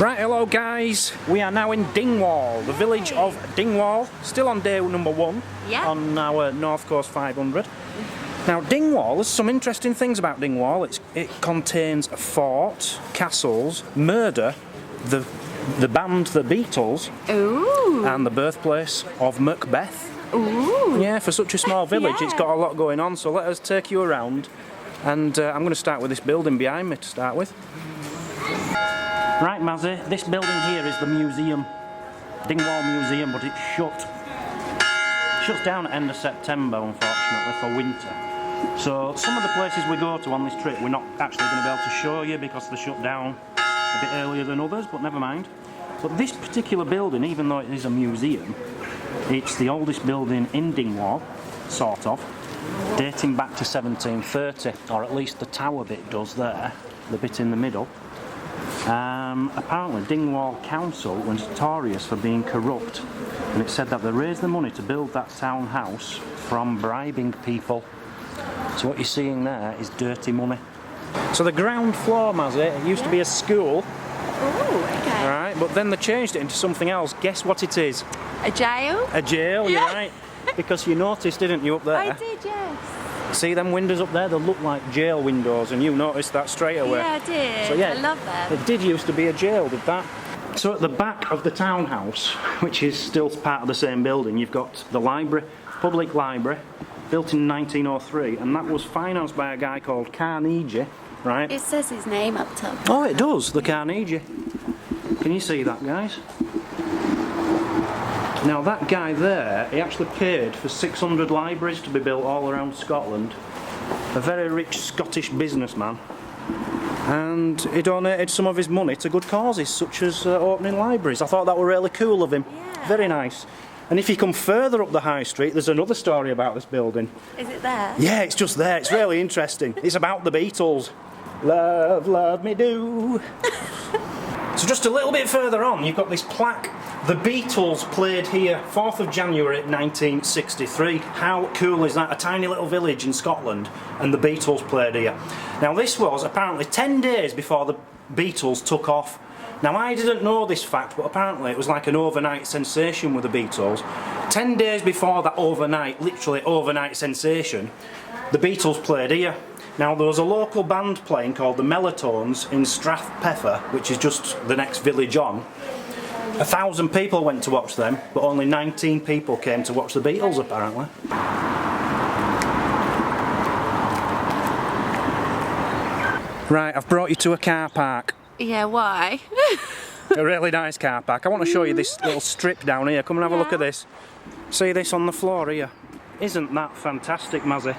Right, hello guys, we are now in Dingwall, the village of Dingwall, still on day number 1 on our North Coast 500. Now Dingwall, there's some interesting things about Dingwall. It contains a fort, castles, murder, the band The Beatles, Ooh. and the birthplace of Macbeth. Ooh. Yeah, for such a small village it's got a lot going on, so let us take you around. And I'm going to start with this building behind me to start with. Right, Mazzy, this building here is the museum, Dingwall Museum, but it's shut. It shuts down at the end of September, unfortunately, for winter. So some of the places we go to on this trip we're not actually going to be able to show you because they're shut down a bit earlier than others, but never mind. But this particular building, even though it is a museum, it's the oldest building in Dingwall, sort of, dating back to 1730, or at least the tower bit does there, the bit in the middle. Apparently Dingwall Council was notorious for being corrupt, and it said that they raised the money to build that townhouse from bribing people. So what you're seeing there is dirty money. So the ground floor, Mazzy, it used to be a school. Oh, okay. Alright, but then they changed it into something else. Guess what it is? A jail? A jail, you're right. Because you noticed, didn't you, up there? I did, yes. See them windows up there? They look like jail windows, and you noticed that straight away. Yeah, I did. So, yeah, I love that. It did used to be a jail, did that? So at the back of the townhouse, which is still part of the same building, you've got the library, public library, built in 1903, and that was financed by a guy called Carnegie, right? It says his name up top. Oh, it does, the Carnegie. Can you see that, guys? Now that guy there, he actually paid for 600 libraries to be built all around Scotland. A very rich Scottish businessman. And he donated some of his money to good causes, such as opening libraries. I thought that were really cool of him. Yeah. Very nice. And if you come further up the high street, there's another story about this building. Is it there? Yeah, it's just there. It's really interesting. It's about the Beatles. Love, love me do. So just a little bit further on, you've got this plaque. The Beatles played here 4th of January 1963. How cool is that? A tiny little village in Scotland, and the Beatles played here. Now this was apparently 10 days before the Beatles took off. Now I didn't know this fact, but apparently it was like an overnight sensation with the Beatles. 10 days before that overnight, literally overnight sensation, the Beatles played here. Now there was a local band playing called the Mellowtones in Strathpeffer, which is just the next village on. 1,000 people went to watch them, but only 19 people came to watch the Beatles apparently. Right, I've brought you to a car park. Yeah, why? A really nice car park. I want to show you this little strip down here. Come and have a look at this. See this on the floor here? Isn't that fantastic, Mazzy?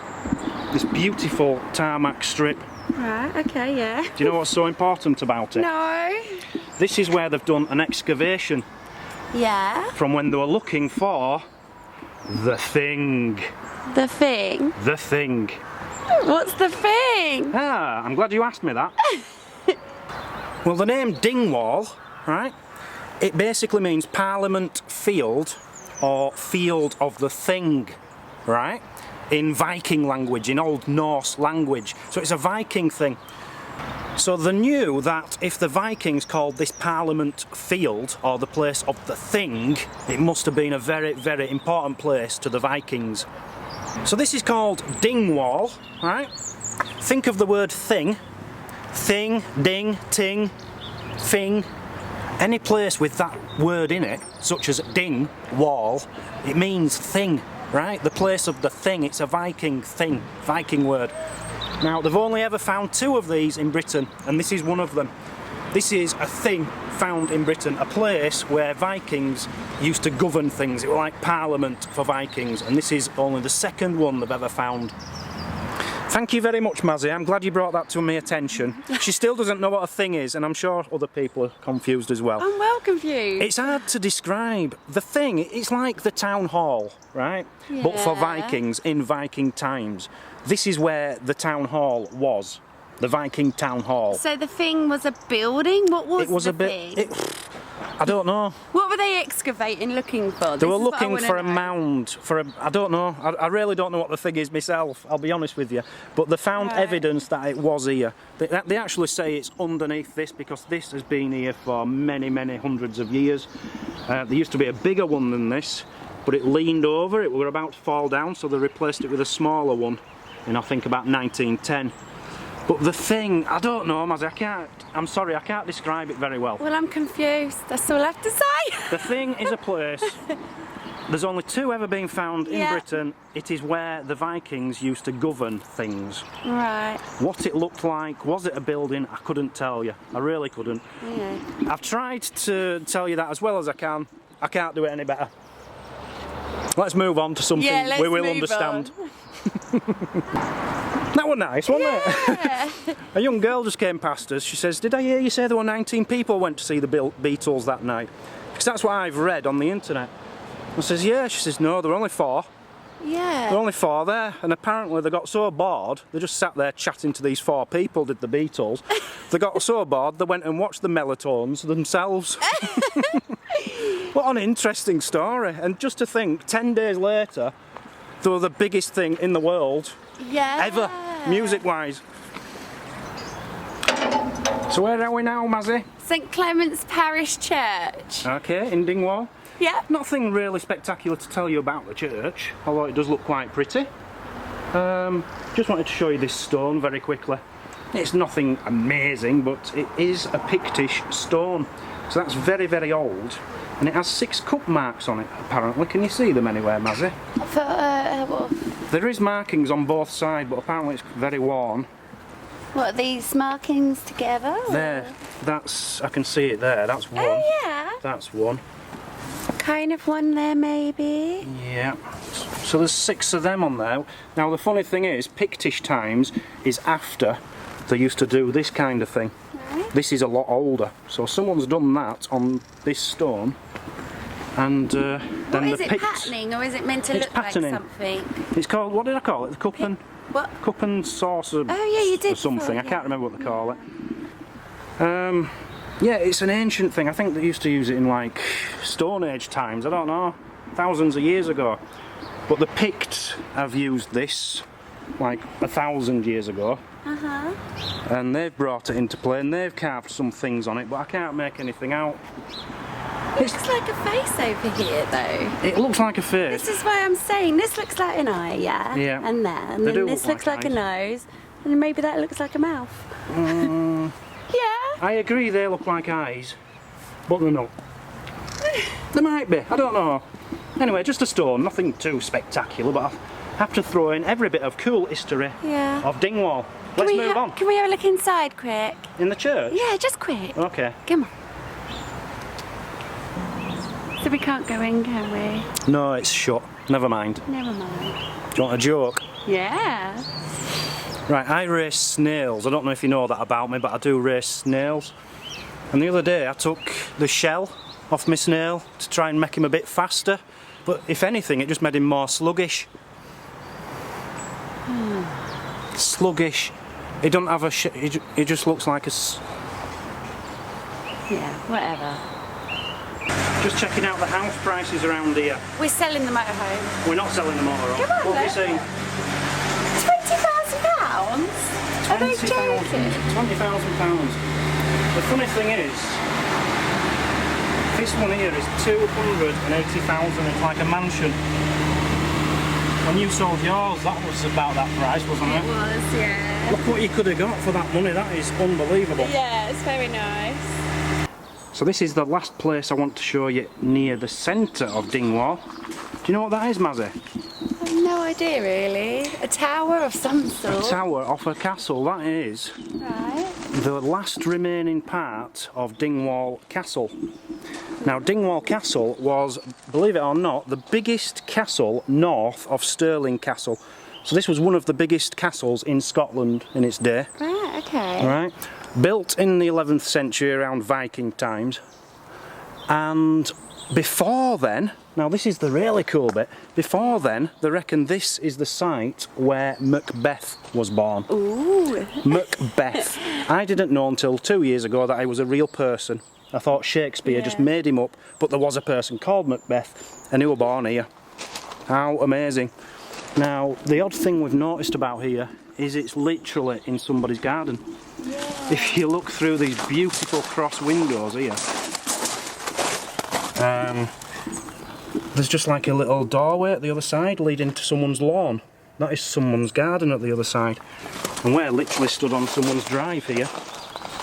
This beautiful tarmac strip. Right, okay, yeah. Do you know what's so important about it? No. This is where they've done an excavation. Yeah. From when they were looking for the thing. The thing? The thing. What's the thing? Ah, I'm glad you asked me that. Well, the name Dingwall, right, it basically means Parliament Field or Field of the Thing, right, in Viking language, in Old Norse language. So it's a Viking thing. So they knew that if the Vikings called this Parliament Field, or the place of the thing, it must have been a very, very important place to the Vikings. So this is called Dingwall, right? Think of the word thing. Thing, ding, ting, thing. Any place with that word in it, such as ding, wall, it means thing, right? The place of the thing, it's a Viking thing, Viking word. Now, they've only ever found 2 of these in Britain, and this is one of them. This is a thing found in Britain, a place where Vikings used to govern things. It was like Parliament for Vikings, and this is only the 2nd one they've ever found. Thank you very much, Mazzy. I'm glad you brought that to my attention. She still doesn't know what a thing is, and I'm sure other people are confused as well. I'm well confused. It's hard to describe. The thing, it's like the town hall, right? Yeah. But for Vikings in Viking times. This is where the town hall was. The Viking town hall. So the thing was a building? What was it was the a bit, thing? I don't know. What were they excavating, looking for? They were looking for a mound, I don't know. I really don't know what the thing is myself, I'll be honest with you. But they found evidence that it was here. They actually say it's underneath this because this has been here for many, many hundreds of years. There used to be a bigger one than this, but it leaned over, it were about to fall down, so they replaced it with a smaller one in, I think, about 1910. But the thing, I don't know, Mazzy, I'm sorry, I can't describe it very well. Well, I'm confused, that's all I have to say. The thing is a place, there's only two ever been found in Britain. It is where the Vikings used to govern things. Right. What it looked like, was it a building? I couldn't tell you, I really couldn't. Yeah. I've tried to tell you that as well as I can. I can't do it any better. Let's move on to something we will understand. That was nice, wasn't it? A young girl just came past us. She says, "Did I hear you say there were 19 people went to see the Beatles that night?" Because that's what I've read on the internet. I says, "Yeah." She says, "No, there were only 4. Yeah. There were only 4 there." And apparently they got so bored, they just sat there chatting to these 4 people, did the Beatles. They got so bored, they went and watched the Mellatones themselves. What an interesting story. And just to think, 10 days later, they were the biggest thing in the world ever, music-wise. So where are we now, Mazzy? St Clement's Parish Church. Okay, in Dingwall. Yeah. Nothing really spectacular to tell you about the church, although it does look quite pretty. Just wanted to show you this stone very quickly. It's nothing amazing, but it is a Pictish stone. So that's very, very old. And it has 6 cup marks on it, apparently. Can you see them anywhere, Mazzy? There is markings on both sides, but apparently it's very worn. What are these markings together? There, that's, I can see it there, that's one. Oh yeah. That's one. Kind of one there maybe. Yeah. So there's 6 of them on there. Now the funny thing is, Pictish times is after they used to do this kind of thing. Right. This is a lot older. So someone's done that on this stone. And then is it patterning, or is it meant to look patterning. like something? It's called, what did I call it? The cup and... What? Cup and saucer. Oh yeah, you did. Or something. Before, I can't remember what they call it. Yeah, it's an ancient thing. I think they used to use it in like Stone Age times. I don't know, thousands of years ago. But the Picts have used this like 1,000 years ago. And they've brought it into play and they've carved some things on it, but I can't make anything out. It looks like a face over here though. It looks like a face. This is why I'm saying this looks like an eye, yeah? Yeah. And then this looks like a nose, and maybe that looks like a mouth. Yeah. I agree they look like eyes, but they're not. They might be, I don't know. Anyway, just a stone, nothing too spectacular, but I have to throw in every bit of cool history of Dingwall. Let's move on. Can we have a look inside quick? In the church? Yeah, just quick. Okay. Come on. So we can't go in, can we? No, it's shut. Never mind. Never mind. Do you want a joke? Yeah. Right, I race snails. I don't know if you know that about me, but I do race snails. And the other day I took the shell off my snail to try and make him a bit faster. But if anything, it just made him more sluggish. Sluggish. He doesn't have a he just looks like a... Yeah, whatever. Just checking out the house prices around here. We're selling the motorhome. We're not selling the motorhome. Come on, what are you saying? £20,000? Are they joking? £20,000. The funny thing is, this one here is 280,000. It's like a mansion. When you sold yours, that was about that price, wasn't it? It was, yeah. Look what you could have got for that money. That is unbelievable. Yeah, it's very nice. So this is the last place I want to show you near the centre of Dingwall. Do you know what that is, Mazzy? I have no idea really. A tower of some sort. A tower off a castle, that is. Right. The last remaining part of Dingwall Castle. Now Dingwall Castle was, believe it or not, the biggest castle north of Stirling Castle. So this was one of the biggest castles in Scotland in its day. Right, okay. Right. Built in the 11th century around Viking times. And before then, now this is the really cool bit, before then they reckon this is the site where Macbeth was born. Ooh. Macbeth. I didn't know until 2 years ago that he was a real person. I thought Shakespeare just made him up, but there was a person called Macbeth, and he was born here. How amazing. Now, the odd thing we've noticed about here is it's literally in somebody's garden. Yeah. If you look through these beautiful cross windows here, there's just like a little doorway at the other side leading to someone's lawn. That is someone's garden at the other side. And we're literally stood on someone's drive here.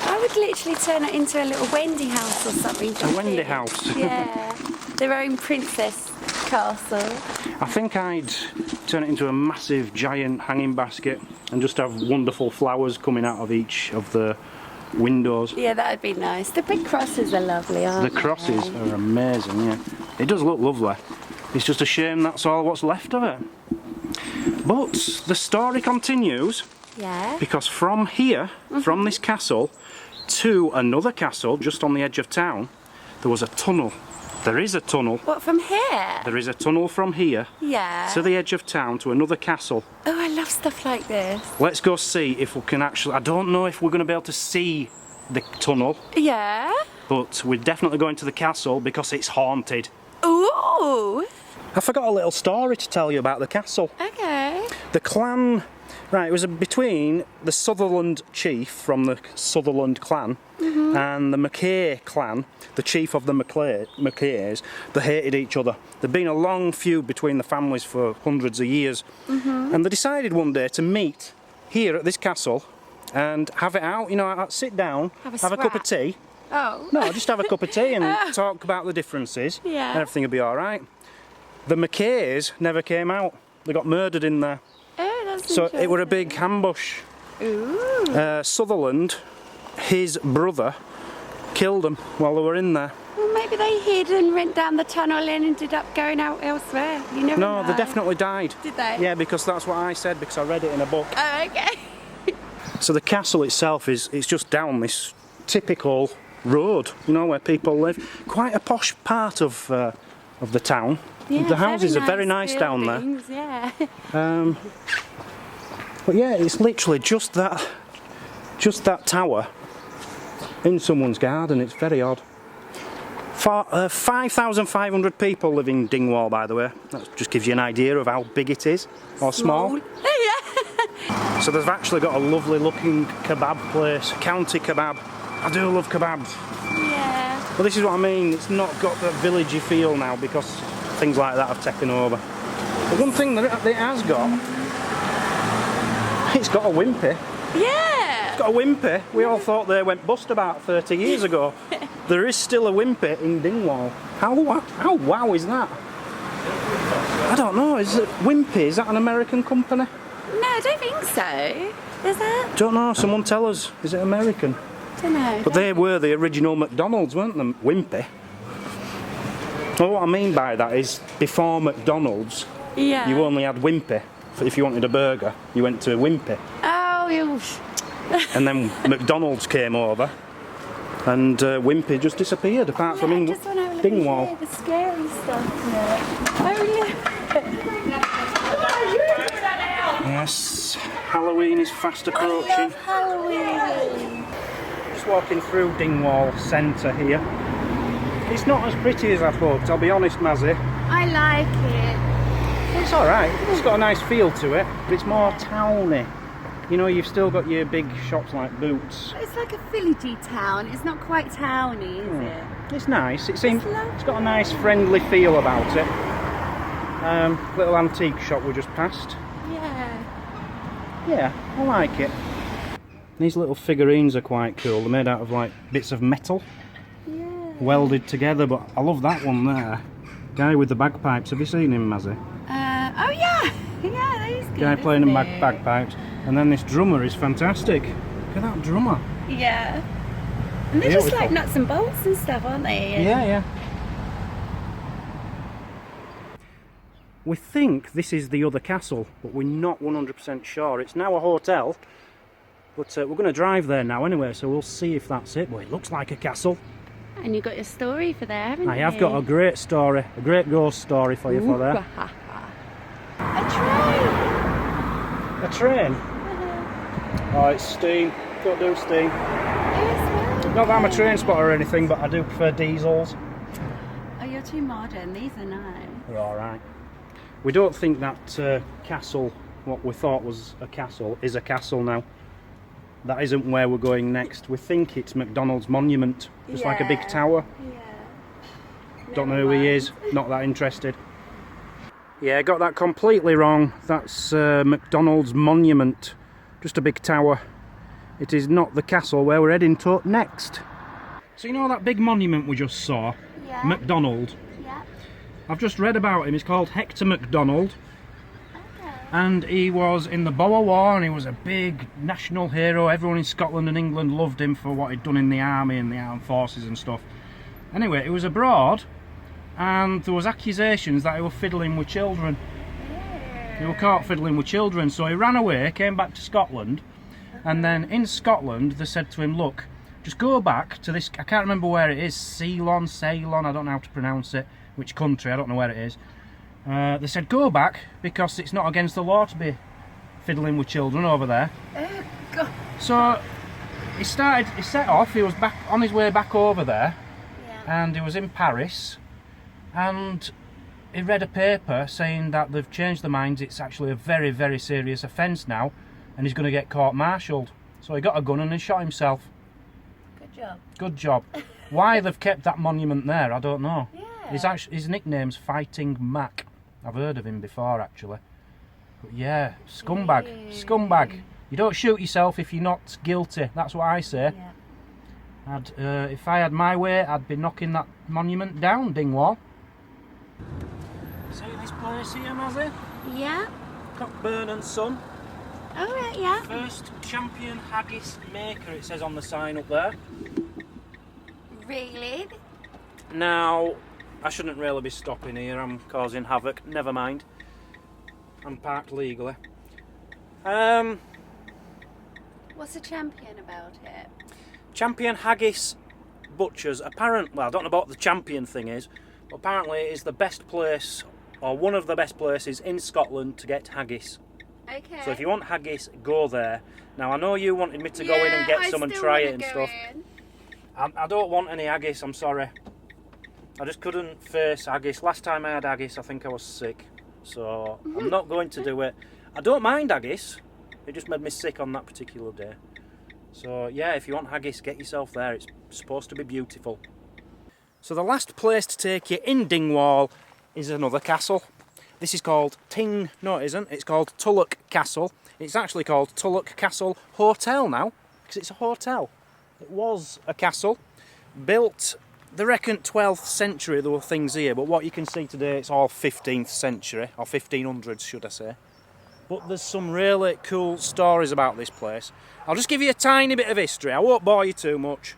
I would literally turn it into a little Wendy house or something. A Wendy house. Yeah. Their own princess castle. I think I'd turn it into a massive giant hanging basket and just have wonderful flowers coming out of each of the windows. Yeah, that'd be nice. The big crosses are lovely, aren't they? The crosses are amazing, yeah. It does look lovely. It's just a shame that's all what's left of it. But the story continues. Yeah. Because from here, from this castle, to another castle just on the edge of town, there was a tunnel. There is a tunnel. What, from here? There is a tunnel from here Yeah. to the edge of town to another castle. Oh, I love stuff like this. Let's go see if we can actually... I don't know if we're going to be able to see the tunnel, Yeah. but we're definitely going to the castle because it's haunted. Ooh. I forgot a little story to tell you about the castle. Okay. The clan... Right, it was between the Sutherland chief from the Sutherland clan and the Mackay clan, the chief of the Mackays. They hated each other. There'd been a long feud between the families for hundreds of years. And they decided one day to meet here at this castle and have it out, you know, sit down, have a cup of tea. Oh. No, just have a cup of tea and talk about the differences Yeah. and everything will be alright. The Mackays never came out. They got murdered in there. Oh, that's So it were a big ambush. Ooh. Sutherland, his brother, killed them while they were in there. Well, maybe they hid and went down the tunnel and ended up going out elsewhere. You never know. No, they definitely died. Did they? Yeah, because that's what I said, because I read it in a book. Oh, okay. So the castle itself it's just down this typical road, you know, where people live. Quite a posh part of the town. Yeah, The houses are very nice nice down there. buildings, Yeah. But yeah, it's literally just that tower in someone's garden. It's very odd. 5,500 people live in Dingwall, by the way. That just gives you an idea of how big it is, or small. Yeah. So they've actually got a lovely looking kebab place, County Kebab. I do love kebabs. Yeah. But this is what I mean, it's not got the villagey feel now because things like that have taken over. But one thing that it has got, it's got a wimpy. Yeah. It's got a wimpy. We all thought they went bust about 30 years ago. There is still a wimpy in Dingwall. How wow is that? I don't know, is it Wimpy? Is that an American company? No, I don't think so. Is it? Don't know, someone tell us. Is it American? Don't know. But they were the original McDonald's, weren't they? Wimpy. Well, what I mean by that is, before McDonald's, Yeah. you only had Wimpy. If you wanted a burger, you went to Wimpy. Oh, you. And then McDonald's came over, and Wimpy just disappeared, apart from in just want to have a look Dingwall. at the scary stuff. Yeah. Oh, yeah. Yes, Halloween is fast approaching. I love Halloween. Just walking through Dingwall Centre here. It's not as pretty as I thought, I'll be honest, Mazzy. I like it. It's alright, it's got a nice feel to it, but it's more towny. You know, you've still got your big shops like Boots. It's like a villagey town. It's not quite towny, is it? It's nice, it's got lovely. a nice friendly feel about it. Little antique shop we just passed. Yeah. Yeah, I like it. These little figurines are quite cool, they're made out of like bits of metal. Yeah. Welded together, but I love that one there. Guy with the bagpipes, have you seen him, Mazzy? Oh yeah. Yeah, that is good. Guy playing the isn't it? bagpipes. And then this drummer is fantastic. Look at that drummer. Yeah. And they're just Beautiful. like nuts and bolts and stuff, aren't they? Yeah. We think this is the other castle, but we're not 100% sure. It's now a hotel, but we're going to drive there now anyway, so we'll see if that's it. But it looks like a castle. And you got your story for there, haven't you? I have got a great story, a great ghost story for you for there. A train. A train? Oh, it's steam. Don't do steam. Yes, well. Not that I'm a train spotter or anything, but I do prefer diesels. Oh, you're too modern. These are nice. They're alright. We don't think that castle, what we thought was a castle, is a castle now. That isn't where we're going next. We think it's McDonald's monument. Just like a big tower. Yeah. Don't know who he is. Not that interested. Yeah, got that completely wrong. That's McDonald's monument. Just a big tower. It is not the castle where we're heading to next. So you know that big monument we just saw? Yeah. McDonald. Yeah. I've just read about him. He's called Hector MacDonald. Okay. And he was in the Boer War, and he was a big national hero. Everyone in Scotland and England loved him for what he'd done in the army and the armed forces and stuff. Anyway, he was abroad, and there was accusations that he was fiddling with children. Yeah. He was caught fiddling with children, so he ran away, came back to Scotland, and then in Scotland they said to him, look, just go back to this, I can't remember where it is, Ceylon, I don't know how to pronounce it, which country, I don't know where it is. They said go back because it's not against the law to be fiddling with children over there. Oh, God. So he set off, he was back on his way back over there, Yeah. and he was in Paris, and he read a paper saying that they've changed their minds, it's actually a very, very serious offence now, and he's going to get court-martialed. So he got a gun and he shot himself. Good job. Good job. Why they've kept that monument there, I don't know. Yeah. His nickname's Fighting Mac. I've heard of him before, actually. But yeah, scumbag. Yeah. Scumbag. You don't shoot yourself if you're not guilty. That's what I say. Yeah. If I had my way, I'd be knocking that monument down, Dingwall. See this place here, Mazzy? Yeah. Cockburn and Son. All right. Yeah. First champion haggis maker, it says on the sign up there. Really? Now, I shouldn't really be stopping here, I'm causing havoc. Never mind. I'm parked legally. What's a champion about it? Champion Haggis Butchers, well, I don't know what the champion thing is, but apparently it is the best place, or one of the best places in Scotland to get haggis. Okay. So if you want haggis, go there. Now, I know you wanted me to go in and get some and try it and stuff. I don't want any haggis, I'm sorry. I just couldn't face haggis. Last time I had haggis, I think I was sick. So I'm not going to do it. I don't mind haggis. It just made me sick on that particular day. So yeah, if you want haggis, get yourself there. It's supposed to be beautiful. So the last place to take you in Dingwall is another castle. This is called no it isn't. It's called Toluca Castle. It's actually called Toluca Castle Hotel now, because it's a hotel. It was a castle, built, they reckon 12th century there were things here, but what you can see today it's all 15th century, or 1500s should I say. But there's some really cool stories about this place. I'll just give you a tiny bit of history, I won't bore you too much.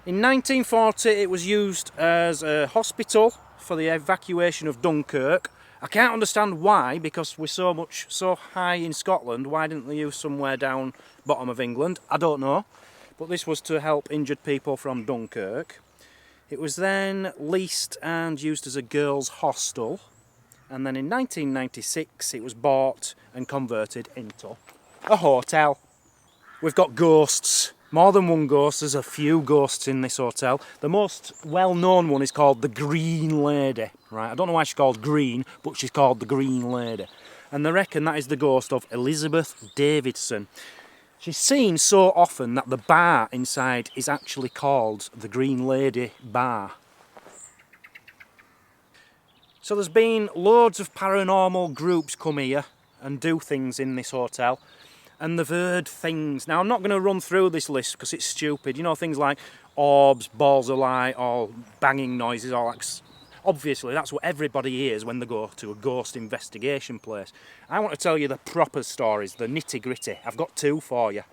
In 1940 it was used as a hospital for the evacuation of Dunkirk. I can't understand why, because we're so high in Scotland, why didn't they use somewhere down bottom of England? I don't know. But this was to help injured people from Dunkirk. It was then leased and used as a girls' hostel, and then in 1996 it was bought and converted into a hotel. We've got ghosts, more than one ghost, there's a few ghosts in this hotel. The most well-known one is called the Green Lady, right? I don't know why she's called green, but she's called the Green Lady. And they reckon that is the ghost of Elizabeth Davidson. She's seen so often that the bar inside is actually called the Green Lady Bar. So there's been loads of paranormal groups come here and do things in this hotel, and they've heard things. Now I'm not going to run through this list because it's stupid. You know, things like orbs, balls of light, or banging noises, all that. Obviously that's what everybody hears when they go to a ghost investigation place. I want to tell you the proper stories, the nitty-gritty. I've got two for you.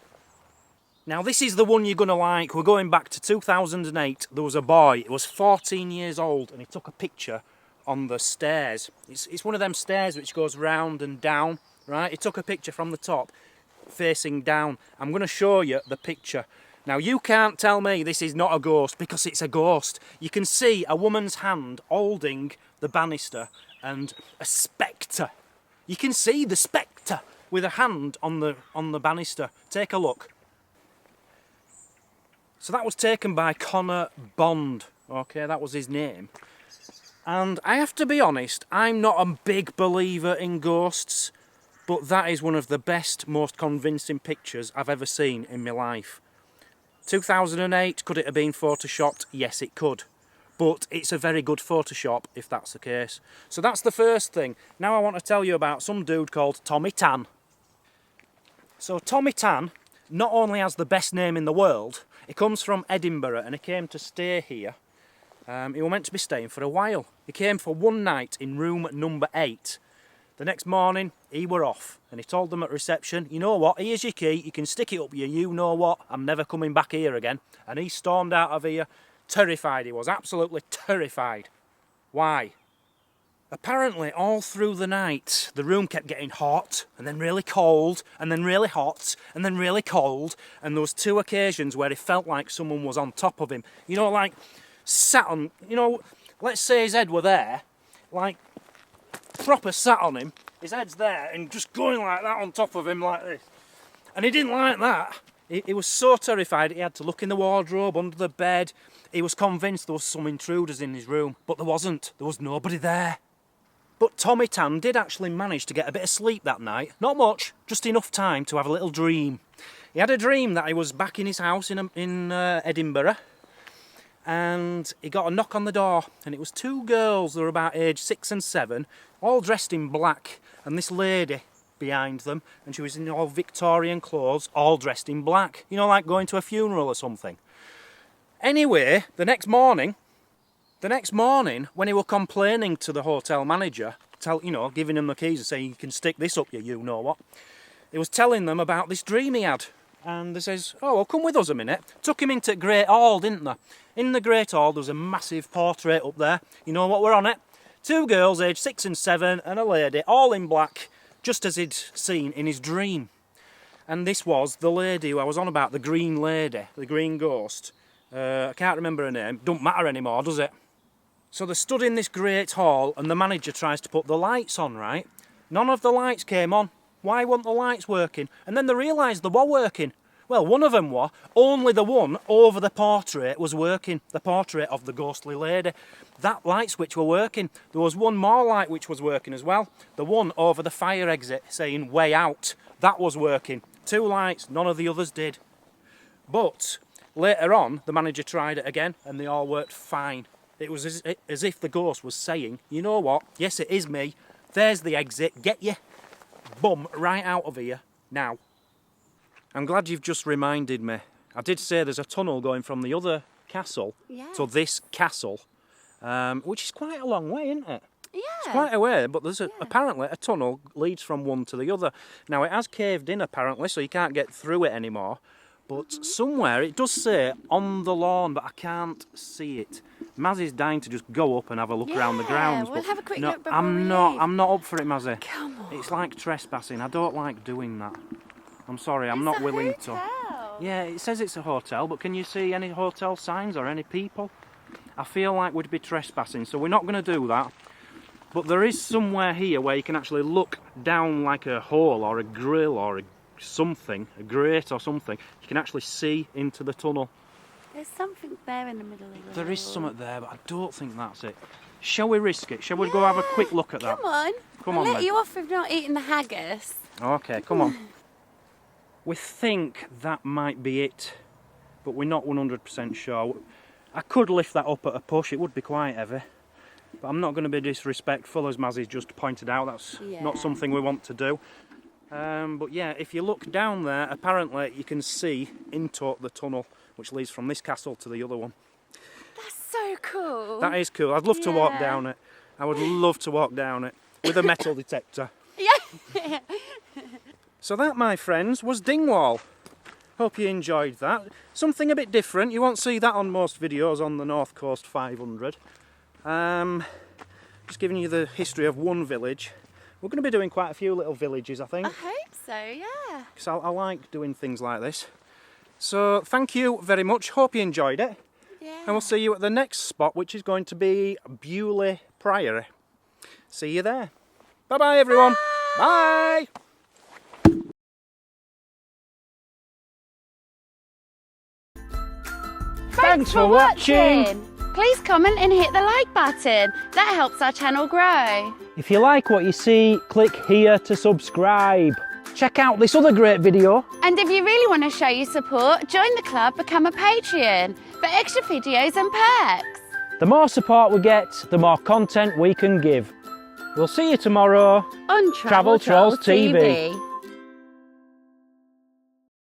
Now this is the one you're going to like. We're going back to 2008. There was a boy, he was 14 years old, and he took a picture on the stairs. It's one of them stairs which goes round and down, right? He took a picture from the top, facing down. I'm going to show you the picture. Now you can't tell me this is not a ghost, because it's a ghost. You can see a woman's hand holding the banister and a spectre. You can see the spectre with a hand on the banister. Take a look. So that was taken by Connor Bond. Okay, that was his name. And I have to be honest, I'm not a big believer in ghosts, but that is one of the best, most convincing pictures I've ever seen in my life. 2008, could it have been photoshopped? Yes, it could. But it's a very good Photoshop if that's the case. So that's the first thing. Now I want to tell you about some dude called Tommy Tan. So Tommy Tan not only has the best name in the world, he comes from Edinburgh and he came to stay here. He was meant to be staying for a while. He came for one night in room number 8. The next morning, he were off, and he told them at reception, you know what, here's your key, you can stick it up you know what, I'm never coming back here again. And he stormed out of here, terrified he was, absolutely terrified. Why? Apparently, all through the night, the room kept getting hot, and then really cold, and then really hot, and then really cold, and there was 2 occasions where he felt like someone was on top of him. You know, like, sat on, you know, let's say his head were there, like, proper sat on him, his head's there, and just going like that on top of him like this. And he didn't like that. He was so terrified he had to look in the wardrobe, under the bed. He was convinced there was some intruders in his room, but there wasn't. There was nobody there. But Tommy Tan did actually manage to get a bit of sleep that night. Not much, just enough time to have a little dream. He had a dream that he was back in his house in Edinburgh, and he got a knock on the door, and it was 2 girls that were about age 6 and 7, all dressed in black, and this lady behind them, and she was in all Victorian clothes, all dressed in black. You know, like going to a funeral or something. Anyway, the next morning, when he were complaining to the hotel manager, giving him the keys and saying, you can stick this up you know what, he was telling them about this dream he had. And they says, oh, well, come with us a minute. Took him into Great Hall, didn't they? In the Great Hall, there was a massive portrait up there. You know what were on it? 2 girls, aged 6 and 7, and a lady, all in black, just as he'd seen in his dream. And this was the lady who I was on about, the green lady, the green ghost. I can't remember her name. Don't matter anymore, does it? So they stood in this Great Hall, and the manager tries to put the lights on, right? None of the lights came on. Why weren't the lights working? And then they realised they were working. Well, one of them were. Only the one over the portrait was working. The portrait of the ghostly lady. That light switch were working. There was one more light which was working as well. The one over the fire exit saying way out. That was working. 2 lights, none of the others did. But later on, the manager tried it again and they all worked fine. It was as if the ghost was saying, you know what, yes it is me. There's the exit, get your bum right out of here now. I'm glad you've just reminded me. I did say there's a tunnel going from the other castle to this castle, which is quite a long way, isn't it? Yeah. It's quite a way, but there's apparently a tunnel leads from one to the other. Now it has caved in apparently, so you can't get through it anymore. But somewhere it does say on the lawn, but I can't see it. Mazzy's dying to just go up and have a look around the grounds. We'll but have a quick no, look before I'm we not. leave. I'm not up for it, Mazzy. Come on. It's like trespassing. I don't like doing that. I'm sorry. I'm not willing to. Yeah, it says it's a hotel, but can you see any hotel signs or any people? I feel like we'd be trespassing, so we're not going to do that. But there is somewhere here where you can actually look down like a hole or a grill or something, a grate or something. You can actually see into the tunnel. There's something there in the middle of the There is something there, but I don't think that's it. Shall we risk it? Shall we go have a quick look at that? Come on. Come I'll on let then. you off if not eating the haggis. Okay, come on. We think that might be it, but we're not 100% sure. I could lift that up at a push, it would be quite heavy. But I'm not going to be disrespectful, as Mazzy's just pointed out. That's not something we want to do. But yeah, if you look down there, apparently you can see into the tunnel, which leads from this castle to the other one. That's so cool. That is cool. I'd love to walk down it. I would love to walk down it with a metal detector. Yeah. So that, my friends, was Dingwall. Hope you enjoyed that. Something a bit different. You won't see that on most videos on the North Coast 500. Just giving you the history of one village. We're going to be doing quite a few little villages, I think. I hope so, yeah. Because I like doing things like this. So thank you very much. Hope you enjoyed it. Yeah. And we'll see you at the next spot, which is going to be Bewley Priory. See you there. Bye-bye, everyone. Bye. Bye. Thanks for watching. Please comment and hit the like button. That helps our channel grow. If you like what you see, click here to subscribe. Check out this other great video. And if you really want to show your support, join the club, become a Patreon for extra videos and perks. The more support we get, the more content we can give. We'll see you tomorrow On Travel Trolls TV.